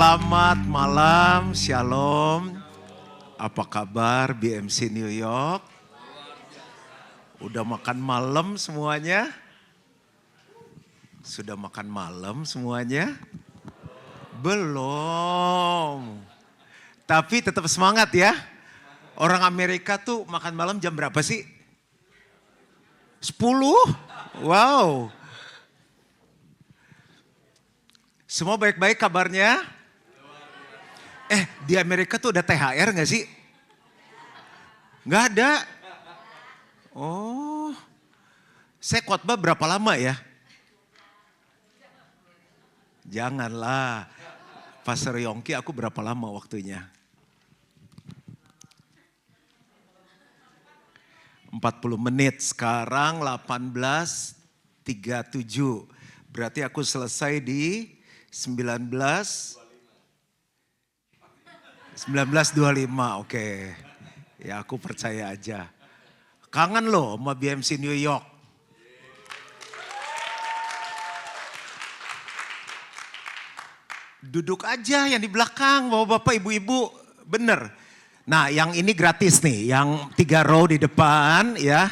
Selamat malam, shalom. Apa kabar BMC New York? Udah makan malam semuanya? Sudah makan malam semuanya? Belum. Tapi tetap semangat ya. Orang Amerika tuh makan malam jam berapa sih? 10? Wow. Semua baik-baik kabarnya? Di Amerika tuh ada THR gak sih? Gak ada. Oh, saya khotbah berapa lama ya? Janganlah. Pastor Yongki aku berapa lama waktunya? 40 menit, sekarang 18.37. Berarti aku selesai di 19.25, oke. Ya aku percaya aja. Kangen loh sama BMC New York. Duduk aja yang di belakang, bapak-bapak, ibu-ibu, bener. Nah yang ini gratis nih, yang 3 row di depan ya.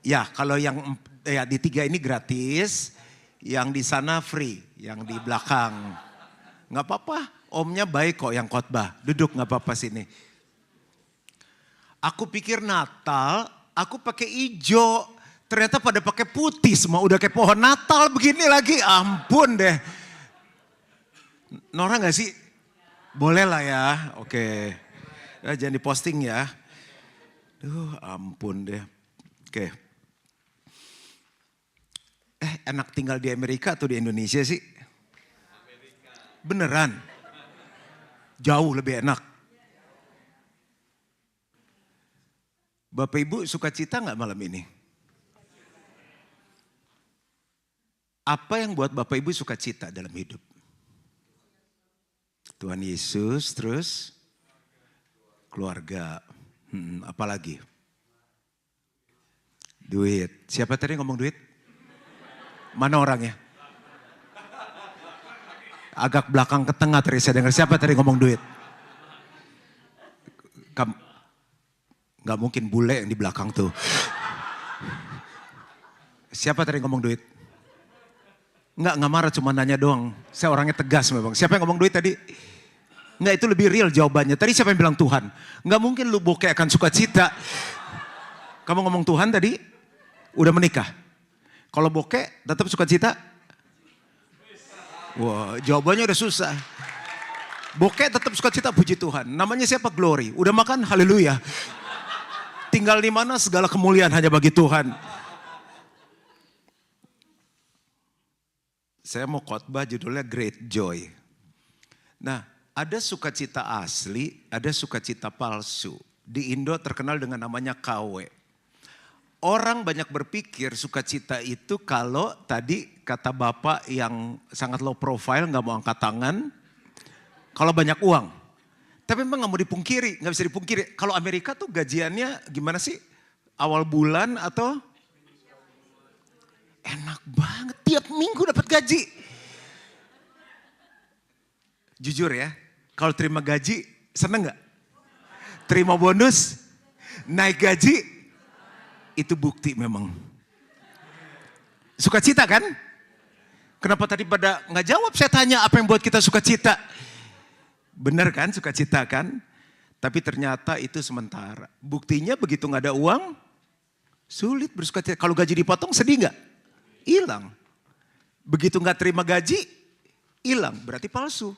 Ya kalau yang ya di 3 ini gratis, yang di sana free, yang di belakang. Gak apa-apa, omnya baik kok yang khotbah. Duduk gak apa-apa sini. Aku pikir Natal, aku pakai hijau. Ternyata pada pakai putih semua, udah kayak pohon Natal begini lagi. Ampun deh. Nora gak sih? Boleh lah ya, oke. Ya, jangan diposting ya. Ampun deh. Oke. Enak tinggal di Amerika atau di Indonesia sih? Beneran? Jauh lebih enak. Bapak Ibu sukacita gak malam ini? Apa yang buat Bapak Ibu sukacita dalam hidup? Tuhan Yesus, terus keluarga. Apalagi? Duit. Siapa tadi ngomong duit? Mana orangnya? Agak belakang ke tengah tadi saya dengar. Siapa tadi ngomong duit? Gak mungkin bule yang di belakang tuh. Siapa tadi ngomong duit? Gak marah, cuma nanya doang. Saya orangnya tegas memang. Siapa yang ngomong duit tadi? Enggak, itu lebih real jawabannya. Tadi siapa yang bilang Tuhan? Enggak mungkin lu bokeh akan sukacita. Kamu ngomong Tuhan tadi? Udah menikah? Kalau bokeh tetap sukacita? Wah, jawabannya udah susah. Bokeh tetap sukacita, puji Tuhan. Namanya siapa? Glory. Udah makan? Haleluya. Tinggal di mana segala kemuliaan hanya bagi Tuhan. Saya mau khotbah judulnya Great Joy. Nah, ada sukacita asli, ada sukacita palsu. Di Indo terkenal dengan namanya KW. Orang banyak berpikir sukacita itu kalau tadi kata Bapak yang sangat low profile, gak mau angkat tangan. Kalau banyak uang. Tapi memang gak mau dipungkiri, gak bisa dipungkiri. Kalau Amerika tuh gajiannya gimana sih? Awal bulan atau? Enak banget, tiap minggu dapat gaji. Jujur ya, kalau terima gaji seneng gak? Terima bonus, naik gaji, itu bukti memang. Sukacita kan? Kenapa tadi pada gak jawab saya tanya apa yang buat kita sukacita? Bener kan sukacita kan? Tapi ternyata itu sementara. Buktinya begitu gak ada uang, sulit bersukacita. Kalau gaji dipotong sedih gak? Hilang. Begitu gak terima gaji, hilang. Berarti palsu.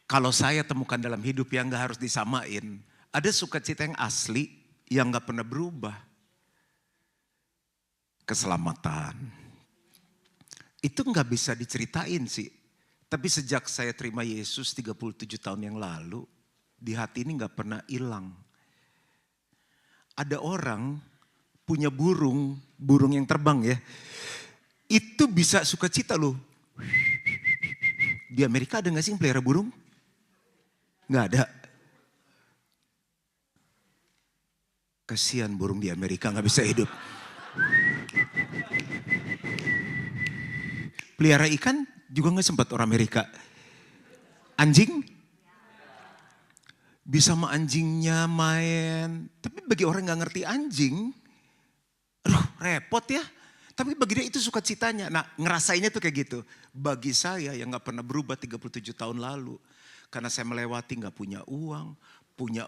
Kalau saya temukan dalam hidup yang gak harus disamain. Ada sukacita yang asli yang gak pernah berubah. Keselamatan. Itu gak bisa diceritain sih. Tapi sejak saya terima Yesus 37 tahun yang lalu. Di hati ini gak pernah hilang. Ada orang punya burung yang terbang ya. Itu bisa sukacita loh. Di Amerika ada gak sih yang pelihara burung? Gak ada. Kasihan burung di Amerika gak bisa hidup. Pelihara ikan juga nggak sempat orang Amerika. Anjing? Bisa sama anjingnya main. Tapi bagi orang yang gak ngerti anjing, aduh repot ya. Tapi bagi dia itu sukacitanya. Nah ngerasainnya tuh kayak gitu. Bagi saya yang gak pernah berubah 37 tahun lalu. Karena saya melewati gak punya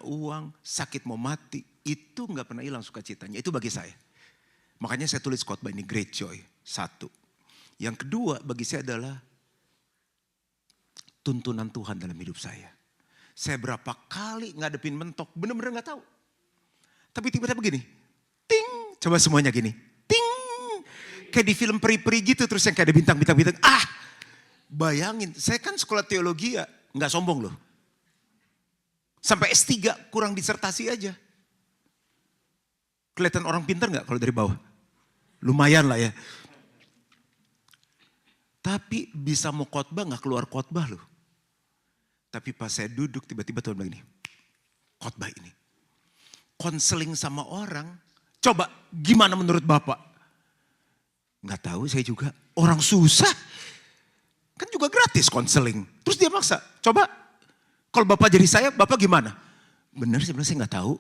uang, sakit mau mati. Itu gak pernah hilang sukacitanya. Itu bagi saya. Makanya saya tulis khotbah ini, Great Joy. Satu. Yang kedua bagi saya adalah tuntunan Tuhan dalam hidup saya. Saya berapa kali ngadepin mentok, bener-bener gak tahu. Tapi tiba-tiba begini, ting, coba semuanya gini, ting. Kayak di film peri-peri gitu, terus yang kayak ada bintang-bintang. Bayangin, saya kan sekolah teologi ya, gak sombong loh. Sampai S3 kurang disertasi aja. Kelihatan orang pintar gak kalau dari bawah? Lumayan lah ya. Tapi bisa mau khotbah gak keluar khotbah loh. Tapi pas saya duduk tiba-tiba Tuhan bilang ini. Khotbah ini. Konseling sama orang. Coba gimana menurut Bapak? Gak tahu saya juga. Orang susah. Kan juga gratis konseling. Terus dia maksa. Coba kalau Bapak jadi saya, Bapak gimana? Benar sebenarnya saya gak tahu.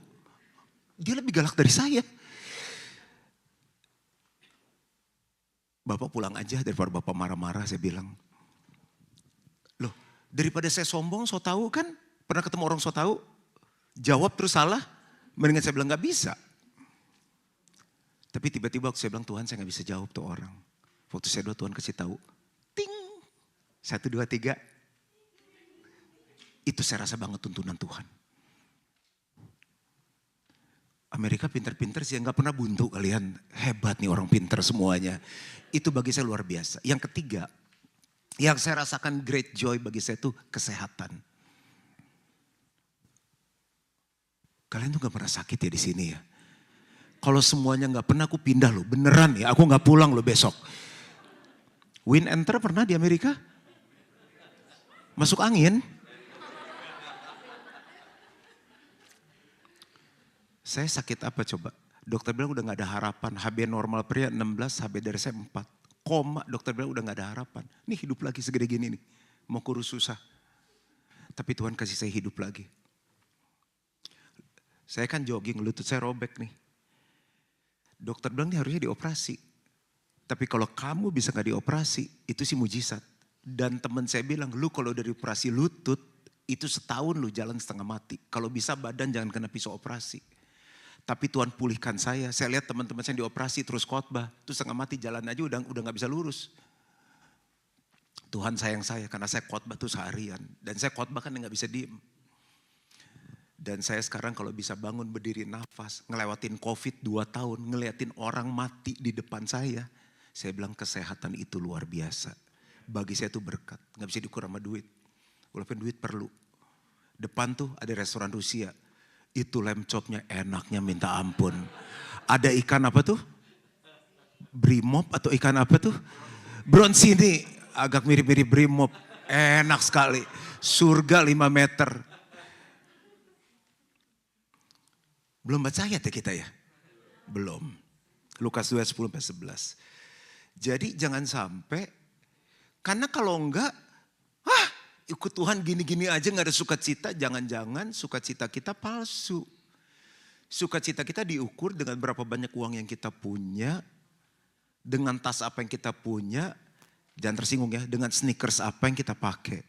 Dia lebih galak dari saya. Bapak pulang aja daripada Bapak marah-marah, saya bilang. Loh, daripada saya sombong, so tahu kan? Pernah ketemu orang so tahu? Jawab terus salah, mendingan saya bilang gak bisa. Tapi tiba-tiba waktu saya bilang, Tuhan saya gak bisa jawab tuh orang. Waktu saya doa Tuhan kasih tahu, ting, 1, 2, 3. Itu saya rasa banget tuntunan Tuhan. Amerika pinter-pinter sih, gak pernah buntu kalian. Hebat nih orang pinter semuanya. Itu bagi saya luar biasa. Yang ketiga, yang saya rasakan great joy bagi saya itu kesehatan. Kalian tuh gak pernah sakit ya di sini ya. Kalau semuanya gak pernah aku pindah loh, beneran ya. Aku gak pulang loh besok. Win enter pernah di Amerika? Masuk angin? Saya sakit apa coba? Dokter bilang udah gak ada harapan. HB normal pria 16, HB dari saya 4. Koma, dokter bilang udah gak ada harapan. Nih hidup lagi segede gini nih. Mau kurus susah. Tapi Tuhan kasih saya hidup lagi. Saya kan jogging, lutut saya robek nih. Dokter bilang ini harusnya dioperasi. Tapi kalau kamu bisa gak dioperasi, itu sih mujizat. Dan teman saya bilang, lu kalau dari operasi lutut, itu setahun lu jalan setengah mati. Kalau bisa badan jangan kena pisau operasi. Tapi Tuhan pulihkan saya. Saya lihat teman-teman saya dioperasi terus khotbah. Terus setengah mati jalan aja udah gak bisa lurus. Tuhan sayang saya karena saya khotbah tuh seharian. Dan saya khotbah kan gak bisa diem. Dan saya sekarang kalau bisa bangun berdiri nafas. Ngelewatin COVID 2 tahun. Ngeliatin orang mati di depan saya. Saya bilang kesehatan itu luar biasa. Bagi saya itu berkat. Gak bisa diukur sama duit. Walaupun duit perlu. Depan tuh ada restoran Rusia. Itu lamb chopnya enaknya minta ampun. Ada ikan apa tuh? Brimop atau ikan apa tuh? Bronsini agak mirip-mirip brimop. Enak sekali. Surga 5 meter. Belum baca ayat ya kita ya? Belum. Lukas 2, 10-11. Jadi jangan sampai, karena kalau enggak, ikut Tuhan gini-gini aja gak ada sukacita, jangan-jangan sukacita kita palsu. Sukacita kita diukur dengan berapa banyak uang yang kita punya, dengan tas apa yang kita punya, jangan tersinggung ya, dengan sneakers apa yang kita pakai.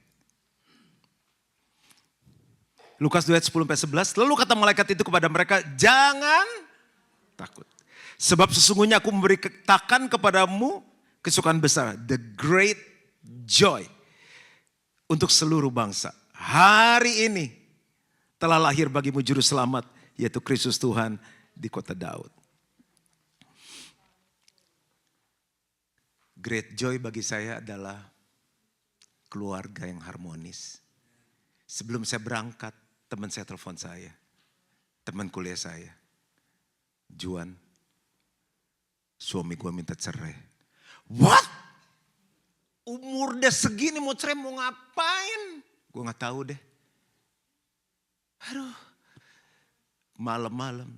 Lukas 2 ayat 10-11, lalu kata malaikat itu kepada mereka, jangan takut. Sebab sesungguhnya aku memberitakan kepadamu kesukaan besar, the great joy. Untuk seluruh bangsa. Hari ini telah lahir bagimu juru selamat, yaitu Kristus Tuhan di kota Daud. Great joy bagi saya adalah keluarga yang harmonis. Sebelum saya berangkat, teman saya telepon saya. Teman kuliah saya. Juan, suami gue minta cerai. What? Umur udah segini mau cerai mau ngapain? Gue gak tahu deh. Aduh. Malam-malam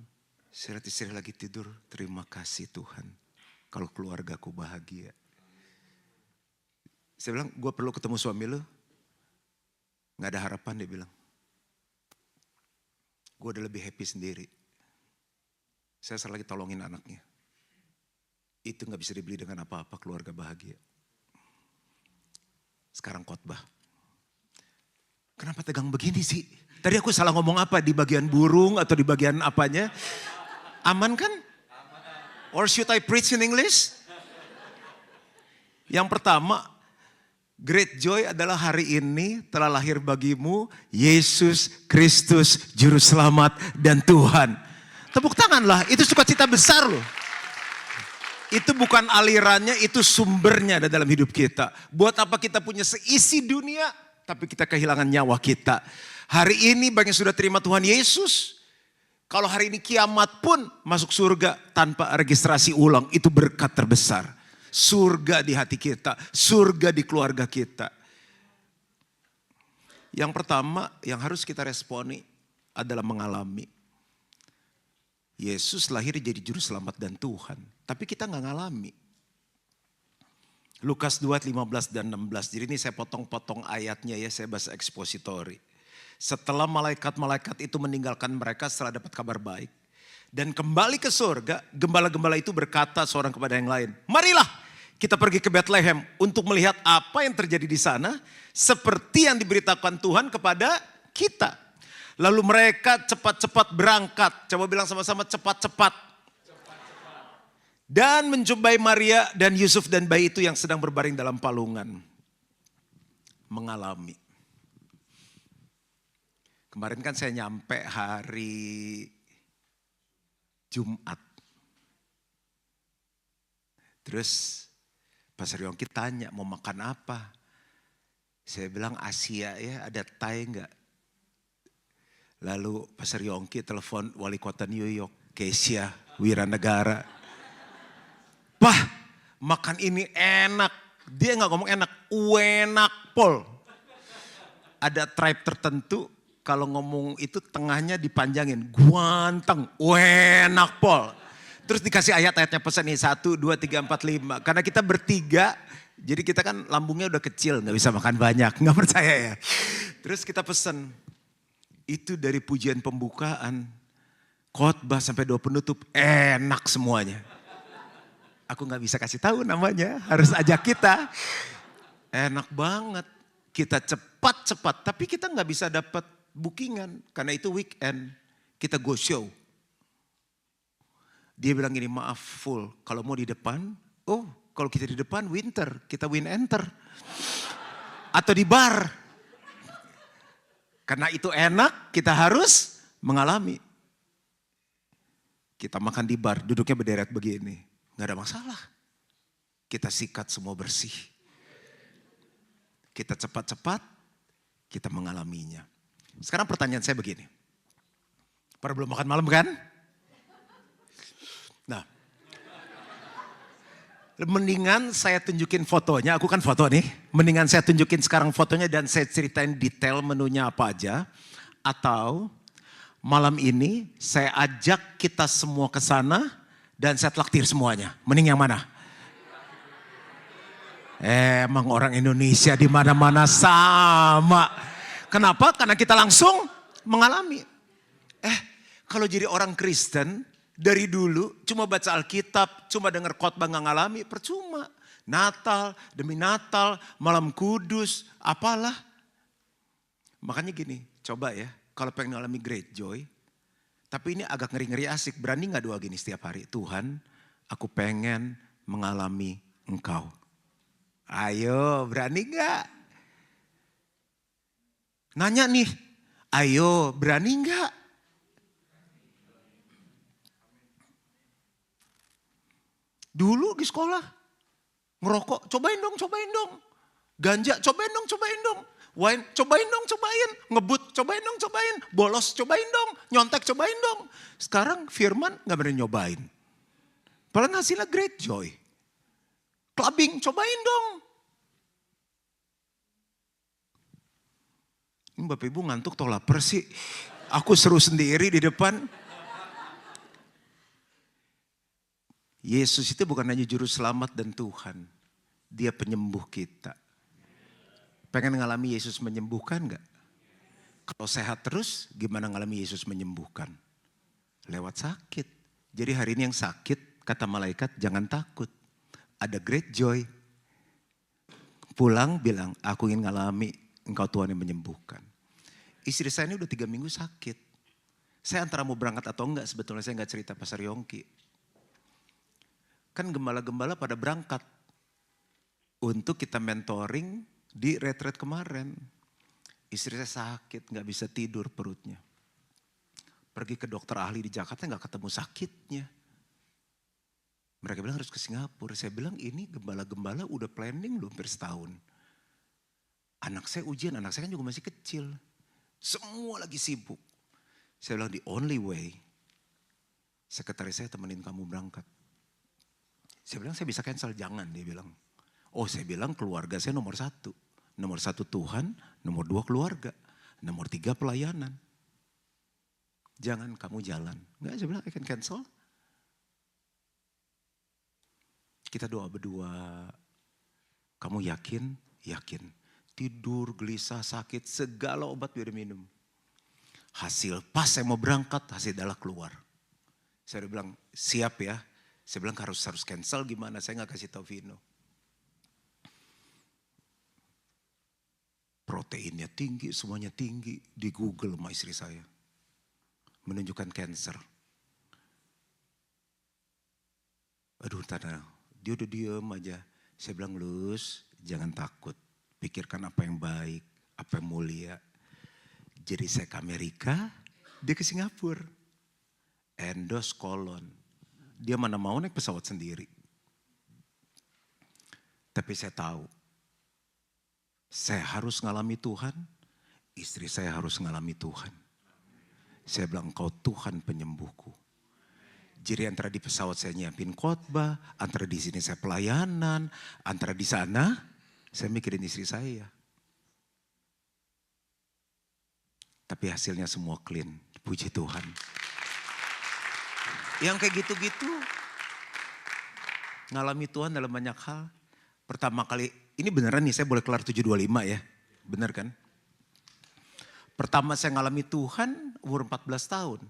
saya lihat istri lagi tidur. Terima kasih Tuhan. Kalau keluargaku bahagia. Saya bilang, gue perlu ketemu suami lu. Gak ada harapan, dia bilang. Gue udah lebih happy sendiri. Saya lagi tolongin anaknya. Itu gak bisa dibeli dengan apa-apa, keluarga bahagia. Sekarang khotbah. Kenapa tegang begini sih? Tadi aku salah ngomong apa? Di bagian burung atau di bagian apanya? Aman kan? Or should I preach in English? Yang pertama, great joy adalah hari ini telah lahir bagimu Yesus Kristus Juru Selamat dan Tuhan. Tepuk tanganlah, itu sukacita besar loh. Itu bukan alirannya, itu sumbernya ada dalam hidup kita. Buat apa kita punya seisi dunia, tapi kita kehilangan nyawa kita. Hari ini banyak sudah terima Tuhan Yesus. Kalau hari ini kiamat pun masuk surga tanpa registrasi ulang. Itu berkat terbesar. Surga di hati kita, surga di keluarga kita. Yang pertama yang harus kita responi adalah mengalami. Yesus lahir jadi juru selamat dan Tuhan. Tapi kita gak ngalami. Lukas 2, 15 dan 16. Jadi ini saya potong-potong ayatnya ya, saya bahasa ekspositori. Setelah malaikat-malaikat itu meninggalkan mereka setelah dapat kabar baik. Dan kembali ke surga, gembala-gembala itu berkata seorang kepada yang lain. Marilah kita pergi ke Bethlehem untuk melihat apa yang terjadi di sana. Seperti yang diberitakan Tuhan kepada kita. Lalu mereka cepat-cepat berangkat. Coba bilang sama-sama cepat-cepat. Dan menjumpai Maria dan Yusuf dan bayi itu yang sedang berbaring dalam palungan. Mengalami. Kemarin kan saya nyampe hari Jumat. Terus Pastor Yongki tanya mau makan apa. Saya bilang Asia ya, ada Thai enggak? Lalu Pastor Yongki telepon wali kota New York, Kesia Wiranegara. Pah, makan ini enak. Dia nggak ngomong enak, enak pol. Ada tribe tertentu kalau ngomong itu tengahnya dipanjangin, guanteng, enak pol. Terus dikasih ayat-ayatnya pesan nih 1, 2, 3, 4, 5. Karena kita bertiga, jadi kita kan lambungnya udah kecil, nggak bisa makan banyak, nggak percaya ya. Terus kita pesan. Itu dari pujian pembukaan, khotbah sampai doa penutup, enak semuanya. Aku gak bisa kasih tahu namanya, harus ajak kita. Enak banget, kita cepat-cepat, tapi kita gak bisa dapat bookingan. Karena itu weekend, kita go show. Dia bilang gini, maaf full, kalau mau di depan, kalau kita di depan winter, kita win enter. Atau di bar. Karena itu enak, kita harus mengalami. Kita makan di bar, duduknya berderet begini. Gak ada masalah. Kita sikat semua bersih. Kita cepat-cepat, kita mengalaminya. Sekarang pertanyaan saya begini. Pada belum makan malam kan? Nah. Mendingan saya tunjukin fotonya, aku kan foto nih. Mendingan saya tunjukin sekarang fotonya dan saya ceritain detail menunya apa aja. Atau malam ini saya ajak kita semua ke sana dan saya traktir semuanya. Mending yang mana? Emang orang Indonesia di mana-mana sama. Kenapa? Karena kita langsung mengalami. Kalau jadi orang Kristen, dari dulu cuma baca Alkitab, cuma dengar khotbah nggak ngalami, percuma. Natal demi Natal, malam kudus, apalah. Makanya gini, coba ya, kalau pengen ngalami great joy, tapi ini agak ngeri-ngeri asik, berani nggak doa gini setiap hari? Tuhan, aku pengen mengalami Engkau. Ayo, berani nggak? Nanya nih, ayo berani nggak? Dulu di sekolah, ngerokok, cobain dong. Ganja, cobain dong. Wine, cobain dong. Ngebut, cobain dong. Bolos, cobain dong. Nyontek, cobain dong. Sekarang firman gak berani nyobain. Padahal hasilnya great joy. Clubbing, cobain dong. Ini Bapak Ibu ngantuk atau lapar sih? Aku seru sendiri di depan. Yesus itu bukan hanya juru selamat dan Tuhan. Dia penyembuh kita. Pengen ngalami Yesus menyembuhkan gak? Kalau sehat terus, gimana ngalami Yesus menyembuhkan? Lewat sakit. Jadi hari ini yang sakit, kata malaikat jangan takut. Ada great joy. Pulang bilang, aku ingin ngalami engkau Tuhan yang menyembuhkan. Istri saya ini udah 3 minggu sakit. Saya antara mau berangkat atau enggak, sebetulnya saya enggak cerita Pastor Yongki. Kan gembala-gembala pada berangkat. Untuk kita mentoring di retreat kemarin. Istri saya sakit, gak bisa tidur perutnya. Pergi ke dokter ahli di Jakarta gak ketemu sakitnya. Mereka bilang harus ke Singapura. Saya bilang ini gembala-gembala udah planning belum hampir setahun. Anak saya ujian, anak saya kan juga masih kecil. Semua lagi sibuk. Saya bilang the only way, sekretaris saya temenin kamu berangkat. Saya bilang saya bisa cancel, jangan, dia bilang. Oh saya bilang keluarga saya nomor 1. Nomor 1 Tuhan, nomor 2 keluarga, nomor 3 pelayanan. Jangan kamu jalan. Enggak, saya bilang I can cancel. Kita doa berdua. Kamu yakin? Yakin. Tidur, gelisah, sakit, segala obat biar minum. Hasil pas saya mau berangkat, hasil adalah keluar. Saya bilang siap ya. Saya bilang harus cancel gimana, saya gak kasih tahu Vino. Proteinnya tinggi, semuanya tinggi. Di Google sama istri saya. Menunjukkan cancer. Aduh, dia udah diem aja. Saya bilang, Lus, jangan takut. Pikirkan apa yang baik, apa yang mulia. Jadi saya ke Amerika, dia ke Singapura. Endos kolon. Dia mana mau naik pesawat sendiri. Tapi saya tahu. Saya harus ngalami Tuhan, istri saya harus ngalami Tuhan. Saya bilang, engkau Tuhan penyembuhku. Jadi antara di pesawat saya nyiapin khotbah, antara di sini saya pelayanan, antara di sana saya mikirin istri saya. Tapi hasilnya semua clean, puji Tuhan. Yang kayak gitu-gitu, ngalami Tuhan dalam banyak hal. Pertama kali, ini beneran nih saya boleh kelar 725 ya, bener kan? Pertama saya ngalami Tuhan umur 14 tahun.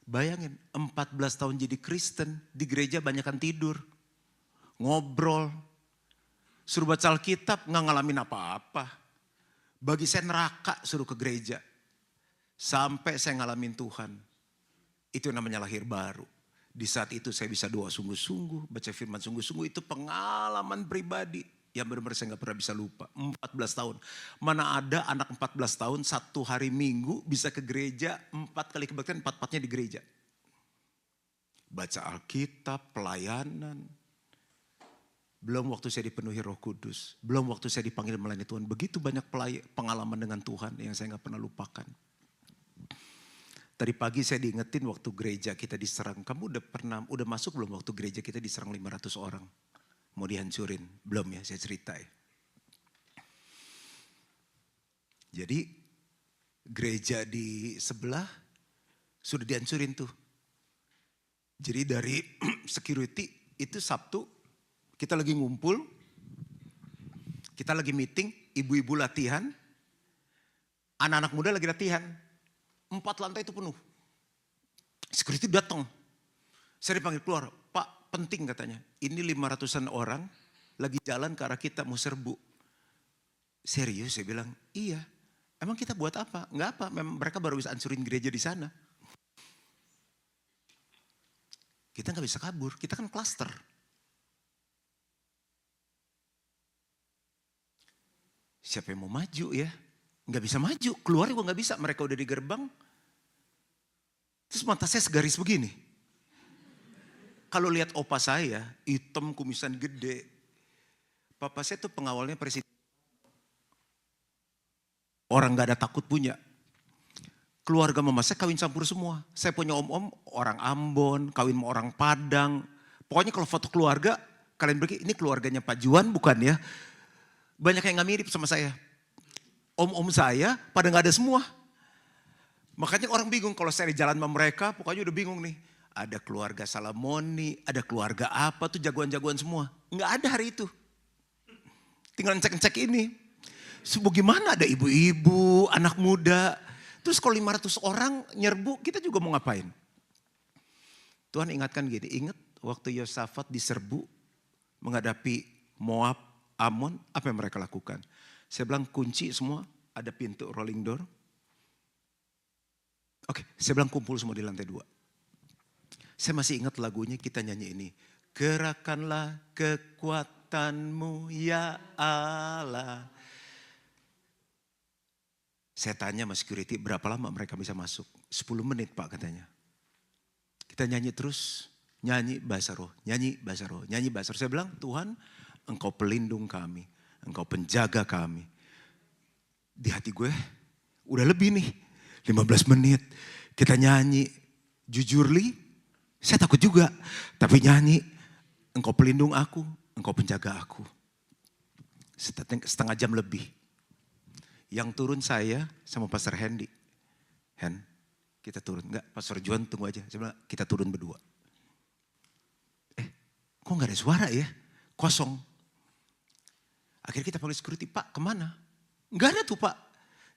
Bayangin 14 tahun jadi Kristen, di gereja banyakan tidur, ngobrol, suruh baca Alkitab gak ngalamin apa-apa. Bagi saya neraka suruh ke gereja. Sampai saya ngalamin Tuhan. Itu namanya lahir baru. Di saat itu saya bisa doa sungguh-sungguh, baca firman sungguh-sungguh. Itu pengalaman pribadi yang benar-benar saya gak pernah bisa lupa. 14 tahun. Mana ada anak 14 tahun satu hari Minggu bisa ke gereja 4 kali kebaktian, 4-4-nya di gereja. Baca Alkitab, pelayanan. Belum waktu saya dipenuhi Roh Kudus. Belum waktu saya dipanggil melayani Tuhan. Begitu banyak pengalaman dengan Tuhan yang saya gak pernah lupakan. Tadi pagi saya diingetin waktu gereja kita diserang. Kamu udah masuk belum waktu gereja kita diserang 500 orang? Mau dihancurin? Belum ya, saya cerita ya. Jadi gereja di sebelah sudah dihancurin tuh. Jadi dari security itu Sabtu kita lagi ngumpul. Kita lagi meeting, ibu-ibu latihan. Anak-anak muda lagi latihan. 4 lantai itu penuh. Security datang. Saya dipanggil keluar. Pak, penting katanya. Ini 500-an orang lagi jalan ke arah kita mau serbu. Serius saya bilang, iya. Emang kita buat apa? Enggak apa, memang mereka baru bisa hancurin gereja di sana. Kita gak bisa kabur, kita kan klaster. Siapa yang mau maju ya? Gak bisa maju, keluar juga gak bisa. Mereka udah di gerbang. Terus mata saya segaris begini. Kalau lihat opa saya, hitam kumisan gede. Papa saya tuh pengawalnya presiden. Orang gak ada takut punya. Keluarga mama saya kawin campur semua. Saya punya om-om orang Ambon, kawin sama orang Padang. Pokoknya kalau foto keluarga, kalian berkira ini keluarganya Pak Juan bukan ya? Banyak yang gak mirip sama saya. Om-om saya pada gak ada semua. Makanya orang bingung kalau saya di jalan sama mereka, pokoknya udah bingung nih. Ada keluarga Salamoni, ada keluarga apa tuh jagoan-jagoan semua. Gak ada hari itu. Tinggal ngecek-ngecek ini. Gimana ada ibu-ibu, anak muda. Terus kalau 500 orang nyerbu, kita juga mau ngapain? Tuhan ingatkan gini, ingat waktu Yosafat diserbu menghadapi Moab, Amon, apa yang mereka lakukan? Saya bilang kunci semua, ada pintu rolling door. Oke, saya bilang kumpul semua di lantai 2. Saya masih ingat lagunya, kita nyanyi ini. Gerakanlah kekuatanmu ya Allah. Saya tanya sama security, berapa lama mereka bisa masuk? 10 menit Pak katanya. Kita nyanyi terus, nyanyi bahasa roh, nyanyi bahasa roh, nyanyi bahasa roh. Saya bilang, Tuhan Engkau pelindung kami, Engkau penjaga kami. Di hati gue, udah lebih nih, 15 menit. Kita nyanyi, jujur Li, saya takut juga. Tapi nyanyi, Engkau pelindung aku, Engkau penjaga aku. Setengah jam lebih. Yang turun saya sama Pastor Hendy. Hen, kita turun. Enggak, Pastor Juan tunggu aja. Saya bilang, kita turun berdua. Kok gak ada suara ya? Kosong. Akhirnya kita panggil security, Pak kemana? Enggak ada tuh Pak.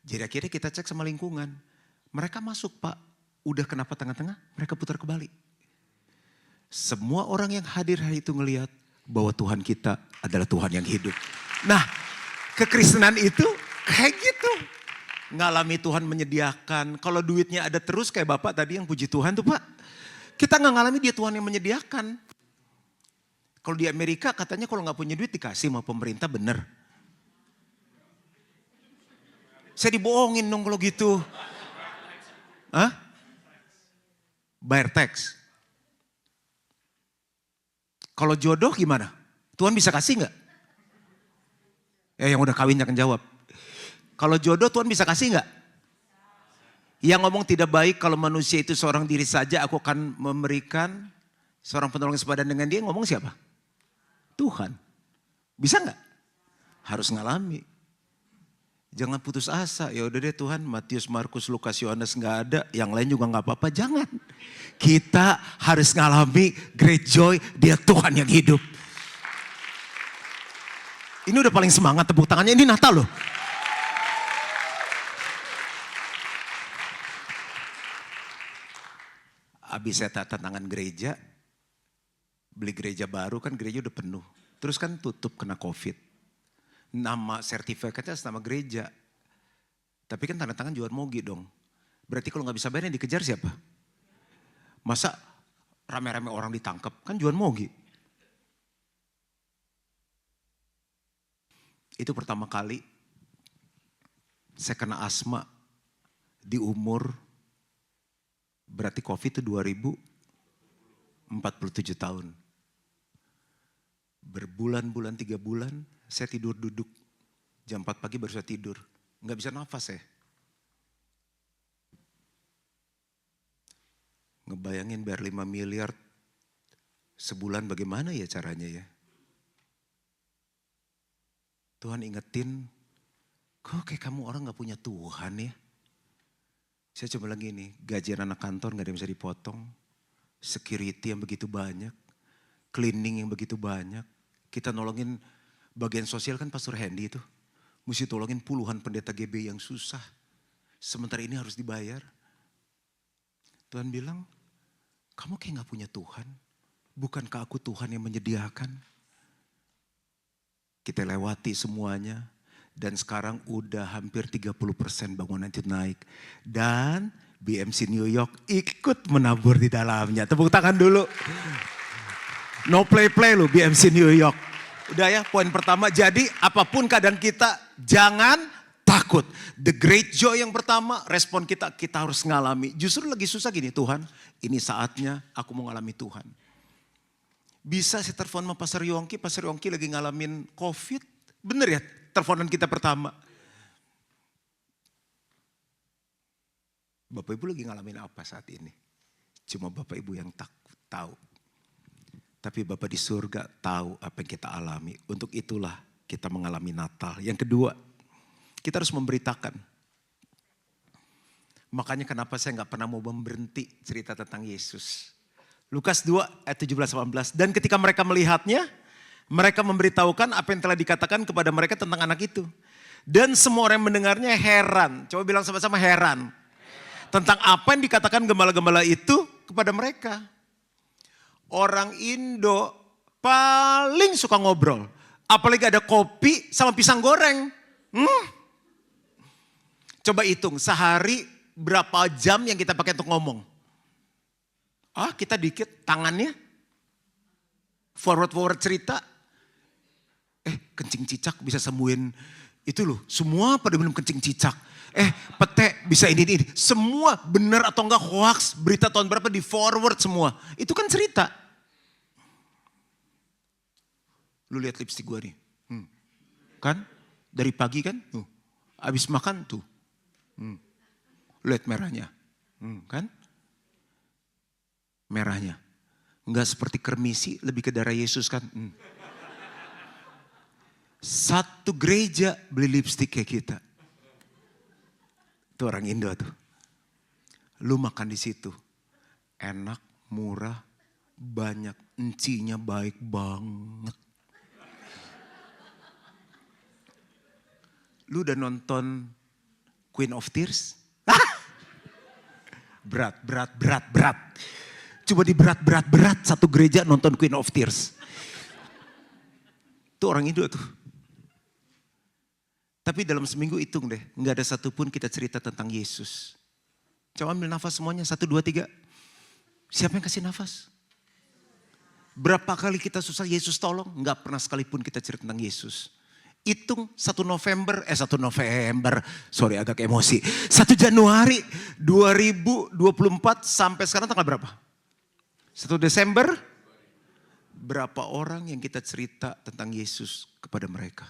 Jadi akhirnya kita cek sama lingkungan. Mereka masuk Pak. Udah kenapa tengah-tengah, mereka putar kembali. Semua orang yang hadir hari itu ngelihat bahwa Tuhan kita adalah Tuhan yang hidup. Nah, kekristenan itu kayak gitu. Ngalami Tuhan menyediakan. Kalau duitnya ada terus kayak Bapak tadi yang puji Tuhan tuh Pak. Kita gak ngalami dia Tuhan yang menyediakan. Kalau di Amerika katanya kalau gak punya duit dikasih sama pemerintah, bener. Saya dibohongin dong kalau gitu. Hah? Bayar teks. Kalau jodoh gimana? Tuhan bisa kasih gak? Ya yang udah kawin jangan jawab. Kalau jodoh Tuhan bisa kasih gak? Yang ngomong tidak baik kalau manusia itu seorang diri saja aku akan memberikan seorang penolong sepadan dengan dia, ngomong siapa? Tuhan. Bisa gak? Harus ngalami. Jangan putus asa. Ya udah deh Tuhan, Matius, Markus, Lukas, Yohanes nggak ada, yang lain juga nggak apa-apa. Jangan. Kita harus ngalami great joy, dia Tuhan yang hidup. Ini udah paling semangat, tepuk tangannya, ini Natal loh. Habis saya tata tangan gereja, beli gereja baru kan gereja udah penuh. Terus kan tutup kena COVID. Nama sertifikatnya nama gereja. Tapi kan tanda tangan Juan Mogi dong. Berarti kalau gak bisa bayar yang dikejar siapa? Masa rame-rame orang ditangkap? Kan Juan Mogi. Itu pertama kali saya kena asma di umur, berarti COVID itu 2047 tahun. Berbulan-bulan 3 bulan saya tidur duduk. Jam 4 pagi baru saya tidur. Nggak bisa nafas saya. Ngebayangin bayar 5 miliar sebulan bagaimana ya caranya ya. Tuhan ingetin, kok kayak kamu orang gak punya Tuhan ya. Saya coba lagi nih, gajian anak kantor gak ada yang bisa dipotong. Security yang begitu banyak. Cleaning yang begitu banyak. Kita nolongin bagian sosial kan Pastor Hendy itu. Mesti tolongin puluhan pendeta GB yang susah. Sementara ini harus dibayar. Tuhan bilang, kamu kayak gak punya Tuhan. Bukankah aku Tuhan yang menyediakan? Kita lewati semuanya. Dan sekarang udah hampir 30% bangunan itu naik. Dan BMC New York ikut menabur di dalamnya. Tepuk tangan dulu. No play-play loh BMC New York. Udah ya, poin pertama. Jadi apapun keadaan kita, jangan takut. The great joy yang pertama, respon kita harus ngalami. Justru lagi susah gini, Tuhan ini saatnya aku mau ngalami Tuhan. Bisa saya telepon sama Pastor Yongki lagi ngalamin COVID. Bener ya, teleponan kita pertama. Bapak Ibu lagi ngalamin apa saat ini? Cuma Bapak Ibu yang tahu. Tapi Bapak di surga tahu apa yang kita alami. Untuk itulah kita mengalami Natal. Yang kedua, kita harus memberitakan. Makanya kenapa saya gak pernah mau berhenti cerita tentang Yesus. Lukas 2 ayat 17-18. Dan ketika mereka melihatnya, mereka memberitahukan apa yang telah dikatakan kepada mereka tentang anak itu. Dan semua orang yang mendengarnya heran. Coba bilang sama-sama heran. Tentang apa yang dikatakan gembala-gembala itu kepada mereka. Orang Indo paling suka ngobrol. Apalagi ada kopi sama pisang goreng. Coba hitung sehari berapa jam yang kita pakai untuk ngomong. Kita dikit tangannya. Forward cerita. Kencing cicak bisa sembuhin itu loh. Semua pada minum kencing cicak. Pete bisa ini. Semua benar atau enggak hoax. Berita tahun berapa di forward semua. Itu kan cerita. Lu lihat lipstik gue nih. Kan? Dari pagi kan? Habis makan tuh. Lihat merahnya. Kan? Merahnya. Enggak seperti kermisi, lebih ke darah Yesus kan? Satu gereja beli lipstik kayak kita. Itu orang Indo tuh. Lu makan di situ. Enak, murah, banyak. Encinya baik banget. Lu udah nonton Queen of Tears? Berat. Coba di berat. Satu gereja nonton Queen of Tears. Itu orang Indo tuh. Tapi dalam seminggu hitung deh. Gak ada satupun kita cerita tentang Yesus. Coba ambil nafas semuanya. 1, 2, 3. Siapa yang kasih nafas? Berapa kali kita susah Yesus tolong? Gak pernah sekalipun kita cerita tentang Yesus. Hitung 1 November. Sorry agak emosi. 1 Januari 2024 sampai sekarang tanggal berapa? 1 Desember. Berapa orang yang kita cerita tentang Yesus kepada mereka?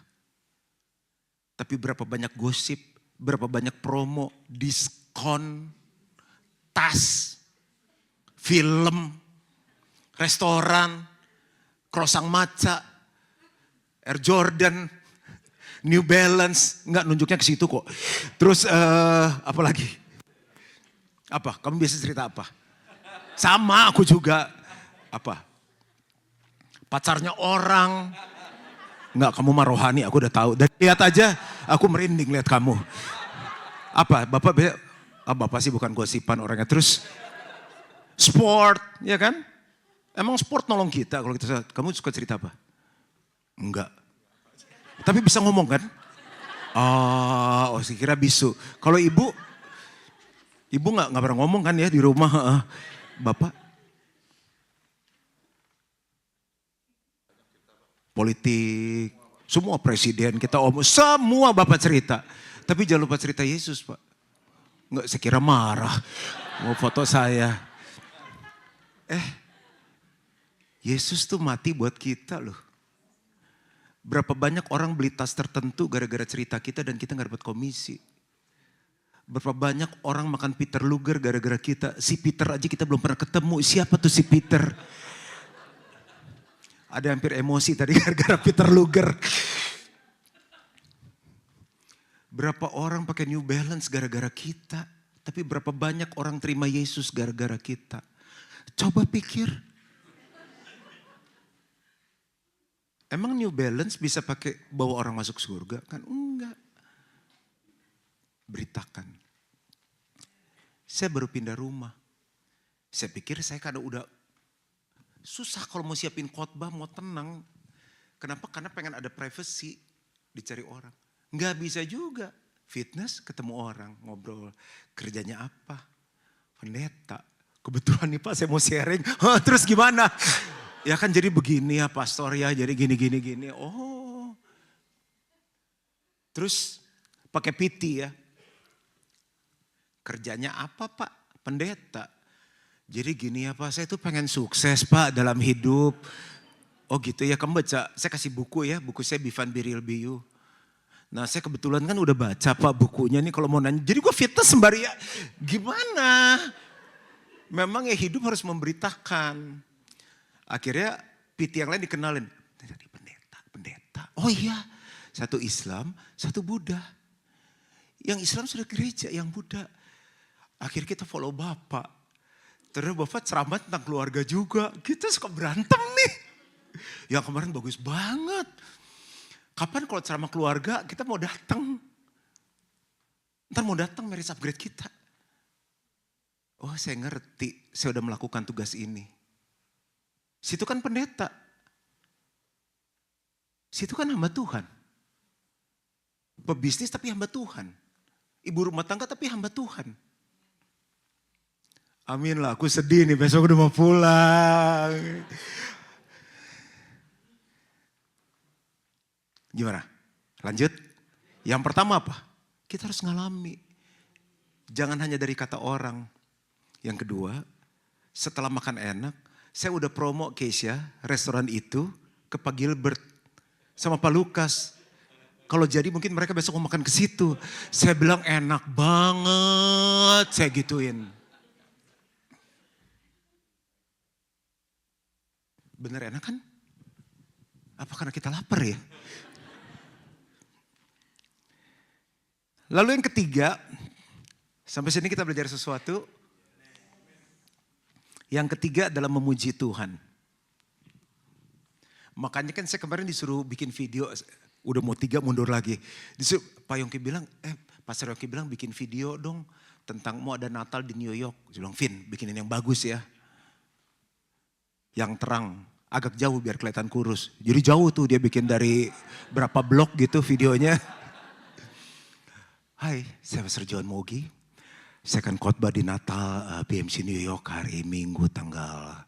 Tapi berapa banyak gosip, berapa banyak promo, diskon, tas, film, restoran, krosang maca, Air Jordan, New Balance, enggak nunjuknya ke situ kok. Terus apa lagi? Apa? Kamu biasa cerita apa? Sama aku juga. Apa? Pacarnya orang. Enggak, kamu mah rohani, aku udah tahu. Dan lihat aja, aku merinding lihat kamu. Apa? Bapak sih bukan gosipan orangnya. Terus sport, ya kan? Emang sport nolong kita kalau kita. Kamu suka cerita apa? Enggak. Tapi bisa ngomong kan? Saya kira bisu. Kalau ibu nggak pernah ngomong kan ya di rumah. Bapak? Politik, semua presiden kita omong, semua Bapak cerita. Tapi jangan lupa cerita Yesus Pak. Enggak, saya kira marah. Mau foto saya. Yesus tuh mati buat kita loh. Berapa banyak orang beli tas tertentu gara-gara cerita kita dan kita gak dapat komisi. Berapa banyak orang makan Peter Luger gara-gara kita. Si Peter aja kita belum pernah ketemu. Siapa tuh si Peter? Ada hampir emosi tadi gara-gara Peter Luger. Berapa orang pakai New Balance gara-gara kita. Tapi berapa banyak orang terima Yesus gara-gara kita. Coba pikir. Emang New Balance bisa pakai bawa orang masuk surga? Kan enggak. Beritakan. Saya baru pindah rumah. Saya pikir saya kan udah susah kalau mau siapin khotbah, mau tenang. Kenapa? Karena pengen ada privacy, dicari orang. Nggak bisa juga. Fitness, ketemu orang, ngobrol. Kerjanya apa? Pendeta. Kebetulan nih Pak saya mau sharing. Terus gimana? Ya kan jadi begini ya pastor ya, jadi gini. Oh. Terus pakai PT ya. Kerjanya apa Pak? Pendeta. Jadi gini ya Pak, saya tuh pengen sukses Pak dalam hidup. Oh gitu ya, kamu baca, saya kasih buku ya, buku saya Be Fun Be Real Be You. Nah saya kebetulan kan udah baca Pak bukunya nih kalau mau nanya. Jadi gue fitness sembari ya, gimana? Memang ya hidup harus memberitakan. Akhirnya PT yang lain dikenalin. Jadi pendeta. Oh iya, satu Islam, satu Buddha. Yang Islam sudah gereja, yang Buddha. Akhirnya kita follow Bapak. Terus Bapak ceramah tentang keluarga juga. Kita suka berantem nih. Yang kemarin bagus banget. Kapan kalau ceramah keluarga kita mau datang? Ntar mau datang Marriage Upgrade kita. Oh saya ngerti, saya udah melakukan tugas ini. Situ kan pendeta. Situ kan hamba Tuhan. Pebisnis tapi hamba Tuhan. Ibu rumah tangga tapi hamba Tuhan. Amin lah, aku sedih nih, besok udah mau pulang. Gimana? Lanjut. Yang pertama apa? Kita harus ngalami. Jangan hanya dari kata orang. Yang kedua, setelah makan enak, saya udah promo Keisha, restoran itu ke Pak Gilbert sama Pak Lukas. Kalau jadi mungkin mereka besok mau makan ke situ. Saya bilang enak banget, saya gituin. Bener enak kan? Apa karena kita lapar ya? Lalu yang ketiga, sampai sini kita belajar sesuatu. Yang ketiga adalah memuji Tuhan. Makanya kan saya kemarin disuruh bikin video, udah mau 3 mundur lagi. Disuruh, Pak Yongki bilang, Pastor Yongki bilang bikin video dong tentang mau ada Natal di New York. Saya bilang, Vin bikinin yang bagus ya. Yang terang, agak jauh biar kelihatan kurus. Jadi jauh tuh dia bikin dari berapa blok gitu videonya. Hai, saya Pastor John Mogi. Saya akan khotbah di Natal BMC New York hari Minggu tanggal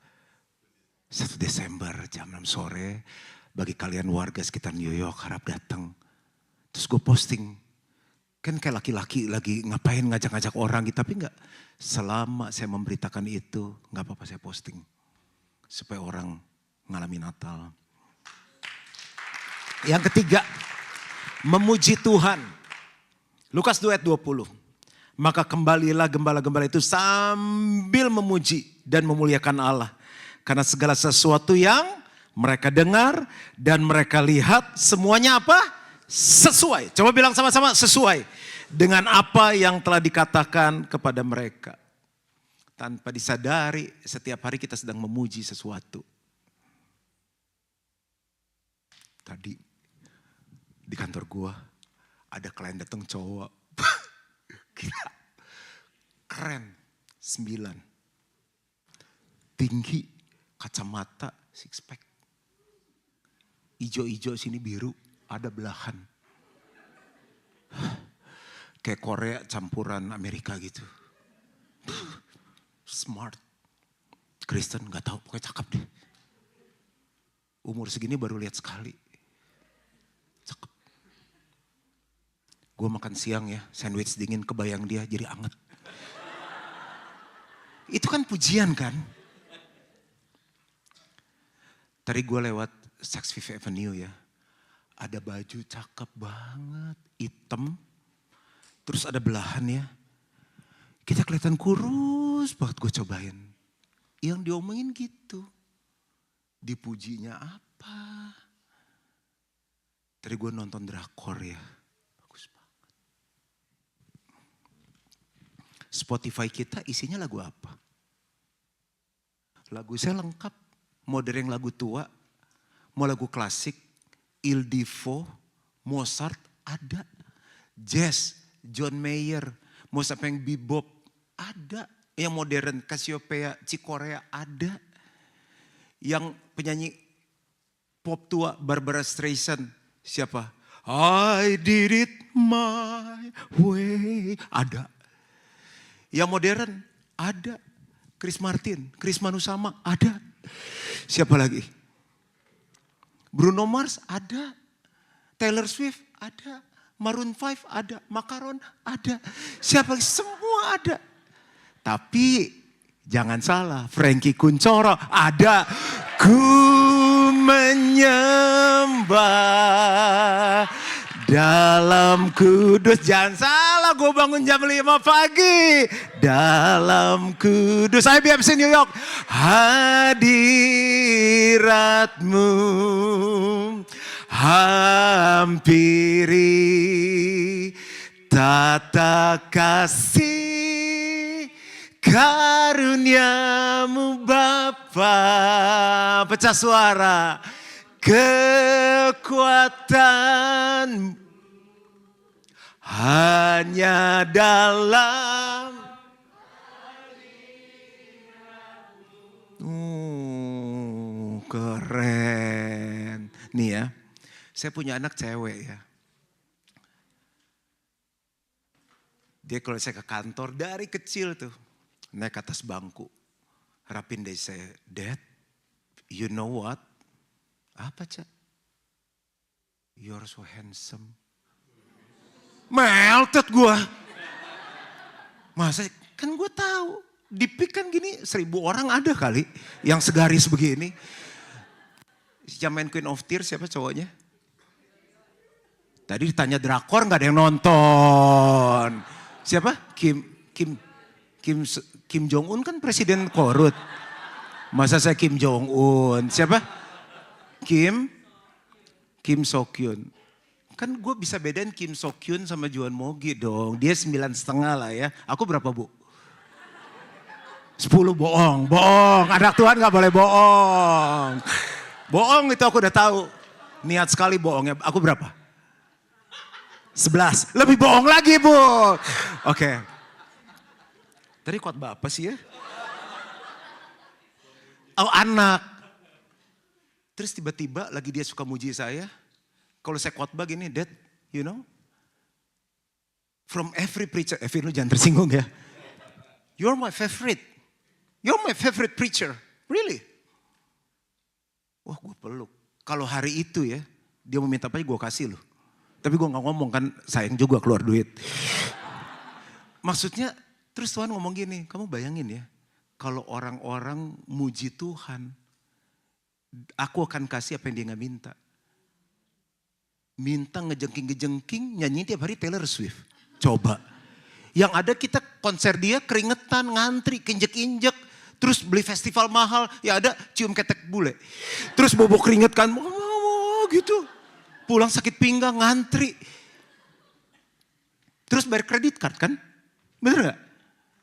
1 Desember jam 6 sore. Bagi kalian warga sekitar New York harap datang. Terus gue posting. Kan kayak laki-laki lagi ngapain ngajak-ngajak orang gitu. Tapi enggak, selama saya memberitakan itu enggak apa-apa saya posting. Supaya orang ngalami Natal. Yang ketiga, memuji Tuhan. Lukas 2 ayat 20. Maka kembalilah gembala-gembala itu sambil memuji dan memuliakan Allah. Karena segala sesuatu yang mereka dengar dan mereka lihat semuanya apa? Sesuai. Coba bilang sama-sama sesuai. Dengan apa yang telah dikatakan kepada mereka. Tanpa disadari setiap hari kita sedang memuji sesuatu. Tadi di kantor gua ada klien datang cowok. Gila. Keren. 9. Tinggi. Kacamata. Six pack. Ijo-ijo sini biru. Ada belahan. Kayak Korea campuran Amerika gitu. Smart. Kristen gak tahu. Pokoknya cakep deh. Umur segini baru lihat sekali. Cakep. Gue makan siang ya, sandwich dingin kebayang dia jadi anget. Itu kan pujian kan? Tadi gue lewat Saks Fifth Avenue ya. Ada baju cakep banget, hitam. Terus ada belahan ya. Kita kelihatan kurus banget gue cobain. Yang diomongin gitu. Dipujinya apa? Tadi gue nonton drakor ya. Spotify kita isinya lagu apa? Lagu saya lengkap. Mau dari yang lagu tua, mau lagu klasik, Il Divo, Mozart ada. Jazz, John Mayer, mau sampai yang bebop ada. Yang modern, Cassiopeia, Cikorea ada. Yang penyanyi pop tua, Barbara Streisand, siapa? I did it my way, ada. Yang modern ada. Chris Martin, Chris Manusama ada. Siapa lagi? Bruno Mars ada. Taylor Swift ada. Maroon 5 ada. Makaron ada. Siapa lagi? Semua ada. Tapi jangan salah, Frankie Kuncoro ada. Ku menyembah dalam kudus. Jangan salah, gue bangun jam 5 pagi. Dalam kudus. Saya BMC New York. Hadiratmu hampiri tata kasih karuniamu Bapa. Pecah suara. Kekuatan hanya dalam keren. Nih ya, saya punya anak cewek ya. Dia kalau saya ke kantor dari kecil tuh, naik ke atas bangku. Harapin deh saya, Dad, you know what? Apa, Cak? You're so handsome. Melted gue. Masa, kan gue tahu. Di PIK kan gini 1000 orang ada kali yang segaris begini. Yang main Queen of Tears siapa cowoknya? Tadi ditanya drakor gak ada yang nonton. Siapa? Kim Jong Un kan presiden korut. Masa saya Kim Jong Un? Siapa? Kim So-kyun. Kan gue bisa bedain Kim So-kyun sama Juan Mogi dong. Dia 9,5 lah ya. Aku berapa Bu? 10 bohong. Anak Tuhan gak boleh bohong. Bohong itu aku udah tahu. Niat sekali bohongnya. Aku berapa? 11. Lebih bohong lagi Bu. Oke. Tadi khotbah apa sih ya? Oh anak. Terus tiba-tiba lagi dia suka muji saya. Kalau saya khotbah gini, Dad, you know. From every preacher, Evin lu jangan tersinggung ya. You're my favorite. You're my favorite preacher. Really? Wah gue peluk. Kalau hari itu ya, dia mau minta apa aja gue kasih loh. Tapi gue gak ngomong kan, sayang juga keluar duit. Maksudnya, terus Tuhan ngomong gini, kamu bayangin ya. Kalau orang-orang muji Tuhan, aku akan kasih apa yang dia gak minta. Minta ngejengking-ngejengking, nyanyi tiap hari Taylor Swift. Coba. Yang ada kita konser dia keringetan, ngantri, kinjek-injek. Terus beli festival mahal, ya ada cium ketek bule. Terus bobok keringet kan, gitu. Pulang sakit pinggang, ngantri. Terus bayar kredit card kan? Bener gak?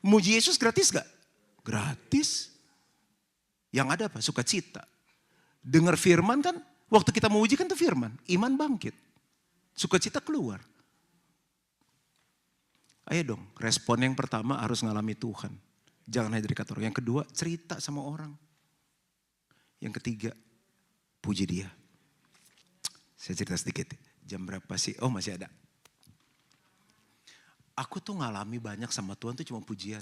Muji Yesus gratis gak? Gratis. Yang ada apa? Sukacita. Dengar firman kan, waktu kita mau uji kan itu firman. Iman bangkit. Sukacita keluar. Ayo dong, respon yang pertama harus ngalami Tuhan. Jangan hanya dari kata orang. Yang kedua, cerita sama orang. Yang ketiga, puji dia. Saya cerita sedikit. Jam berapa sih? Oh masih ada. Aku tuh ngalami banyak sama Tuhan tuh cuma pujian.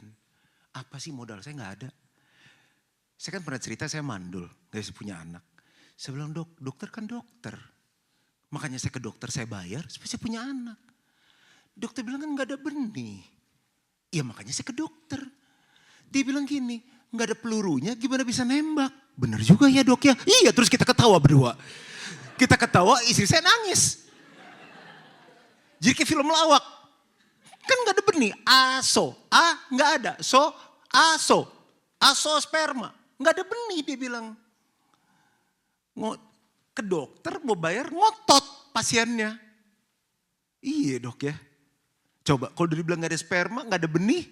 Apa sih modal? Saya gak ada. Saya kan pernah cerita saya mandul. Gak bisa punya anak. Saya bilang dokter kan dokter. Makanya saya ke dokter saya bayar supaya saya punya anak. Dokter bilang kan gak ada benih. Ya makanya saya ke dokter. Dia bilang gini, gak ada pelurunya gimana bisa nembak. Bener juga ya dok ya. Iya terus kita ketawa berdua. Kita ketawa, istri saya nangis. Jadi kayak film lawak. Kan gak ada benih. Aso. A gak ada. So. Aso. Aso sperma. Gak ada benih dia bilang. Ke dokter mau bayar ngotot pasiennya. Iya dok ya. Coba kalau dia bilang gak ada sperma, gak ada benih.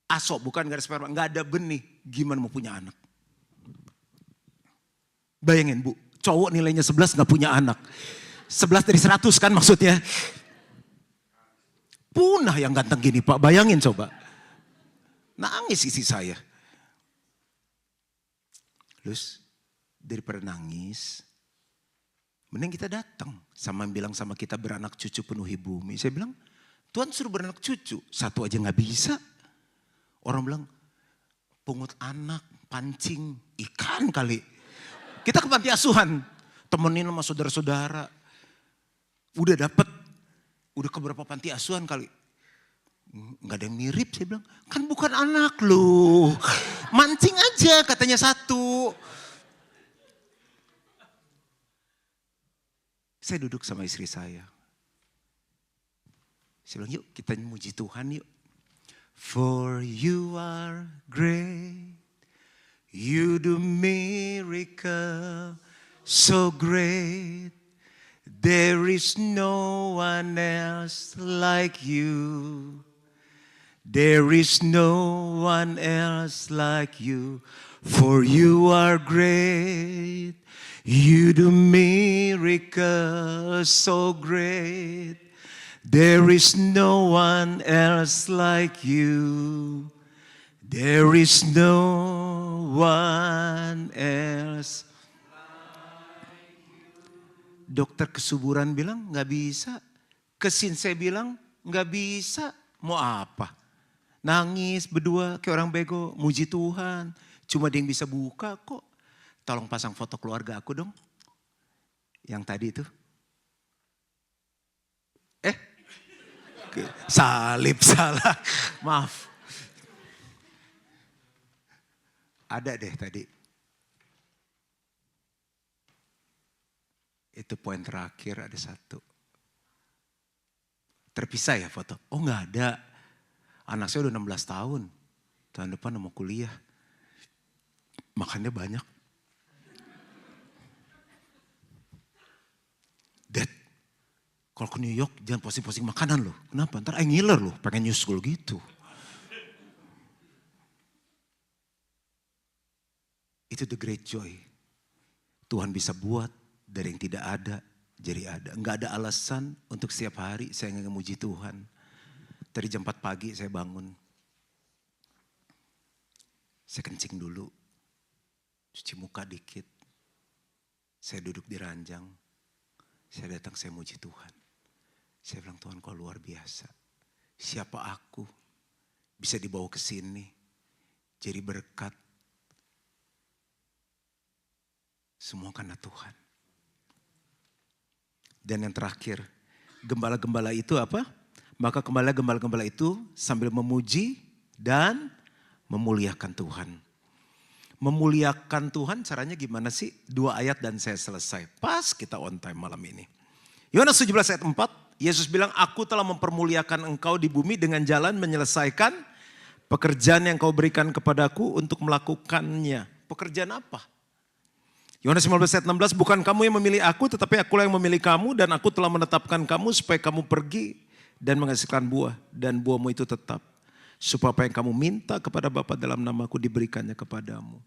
Aso bukan gak ada sperma, gak ada benih. Gimana mau punya anak? Bayangin Bu. Cowok nilainya 11 gak punya anak. 11 dari 100 kan maksudnya. Punah yang ganteng gini Pak, bayangin coba. Nangis isi saya. Terus daripada nangis, mending kita datang. Sama bilang sama kita beranak cucu penuhi bumi. Saya bilang, Tuhan suruh beranak cucu, satu aja gak bisa. Orang bilang, pungut anak, pancing, ikan kali. Kita ke panti asuhan, temenin sama saudara-saudara. Udah dapet, udah ke beberapa panti asuhan kali. Gak ada yang mirip, saya bilang. Kan bukan anak lu. Mancing aja katanya satu. Saya duduk sama istri saya. Saya bilang yuk kita muji Tuhan yuk. For you are great. You do miracle so great. There is no one else like you. There is no one else like you. For you are great, you do miracles so great. There is no one else like you. There is no one else. Dokter kesuburan bilang nggak bisa. Kesinse bilang nggak bisa. Mau apa? Nangis berdua kayak orang bego. Muji Tuhan. Cuma dia yang bisa buka kok. Tolong pasang foto keluarga aku dong. Yang tadi itu. Salib salah. Maaf. Ada deh tadi. Itu poin terakhir ada satu. Terpisah ya foto? Oh enggak ada. Anak saya udah 16 tahun. Tahun depan mau kuliah. Makannya banyak. Dad, kalau ke New York jangan posting-posting makanan loh. Kenapa? Ntar ngiler loh, pengen new school gitu. Itu the great joy. Tuhan bisa buat dari yang tidak ada jadi ada. Enggak ada alasan untuk setiap hari saya ngemuji Tuhan. Dari jam 4 pagi saya bangun. Saya kencing dulu. Cuci muka dikit. Saya duduk di ranjang. Saya datang, saya muji Tuhan. Saya bilang, Tuhan kau luar biasa. Siapa aku bisa dibawa ke sini. Jadi berkat. Semua karena Tuhan. Dan yang terakhir, gembala-gembala itu apa? Maka kembali gembala-gembala itu sambil memuji dan memuliakan Tuhan. Memuliakan Tuhan caranya gimana sih? 2 ayat dan saya selesai. Pas kita on time malam ini. Yohanes 17 ayat 4, Yesus bilang, aku telah mempermuliakan engkau di bumi dengan jalan menyelesaikan pekerjaan yang kau berikan kepadaku untuk melakukannya. Pekerjaan apa? Yohanes 15 ayat 16, bukan kamu yang memilih aku tetapi akulah yang memilih kamu dan aku telah menetapkan kamu supaya kamu pergi dan menghasilkan buah. Dan buahmu itu tetap. Supaya apa yang kamu minta kepada Bapa dalam namaku diberikannya kepadamu.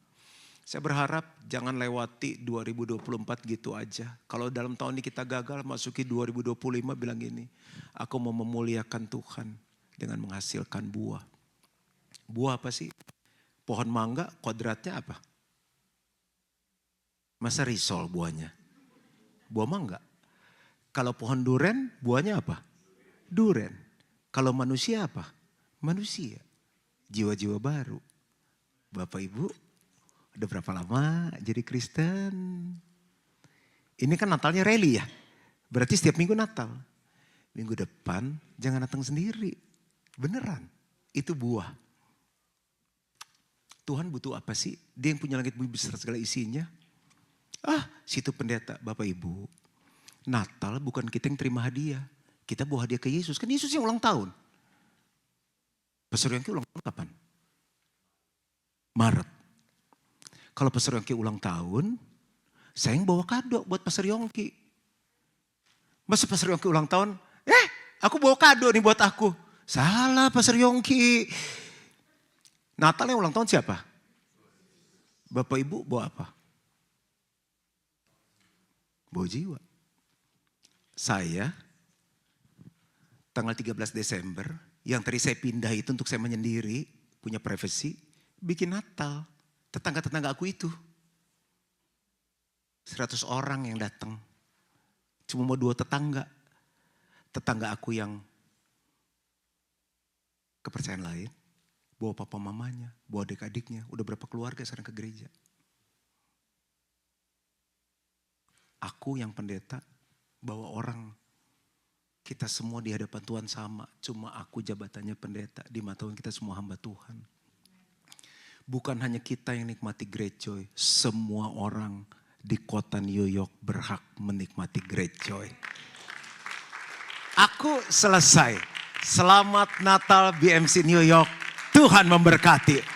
Saya berharap jangan lewati 2024 gitu aja. Kalau dalam tahun ini kita gagal masuki 2025 bilang gini. Aku mau memuliakan Tuhan dengan menghasilkan buah. Buah apa sih? Pohon mangga kodratnya apa? Masa risol buahnya? Buah mangga. Kalau pohon duren buahnya apa? Duren. Kalau manusia apa? Manusia. Jiwa-jiwa baru. Bapak Ibu, udah berapa lama jadi Kristen? Ini kan Natalnya rally ya. Berarti setiap minggu Natal. Minggu depan jangan datang sendiri. Beneran. Itu buah. Tuhan butuh apa sih? Dia yang punya langit bumi beserta segala isinya. Situ pendeta. Bapak Ibu, Natal bukan kita yang terima hadiah. Kita bawa hadiah ke Yesus. Kan Yesus yang ulang tahun. Pastor Yongki ulang tahun kapan? Maret. Kalau Pastor Yongki ulang tahun, saya yang bawa kado buat Pastor Yongki. Masa Pastor Yongki ulang tahun, aku bawa kado nih buat aku. Salah Pastor Yongki. Natalnya ulang tahun siapa? Bapak Ibu bawa apa? Bawa jiwa. Saya tanggal 13 Desember, yang tadi saya pindah itu untuk saya menyendiri, punya privasi, bikin Natal. Tetangga-tetangga aku itu. 100 orang yang datang. Cuma mau 2 tetangga. Tetangga aku yang kepercayaan lain, bawa papa mamanya, bawa adik-adiknya. Udah berapa keluarga sekarang ke gereja. Aku yang pendeta, bawa orang. Kita semua di hadapan Tuhan sama. Cuma aku jabatannya pendeta. Di mata Tuhan kita semua hamba Tuhan. Bukan hanya kita yang nikmati Great Joy. Semua orang di kota New York berhak menikmati Great Joy. Aku selesai. Selamat Natal BMC New York. Tuhan memberkati.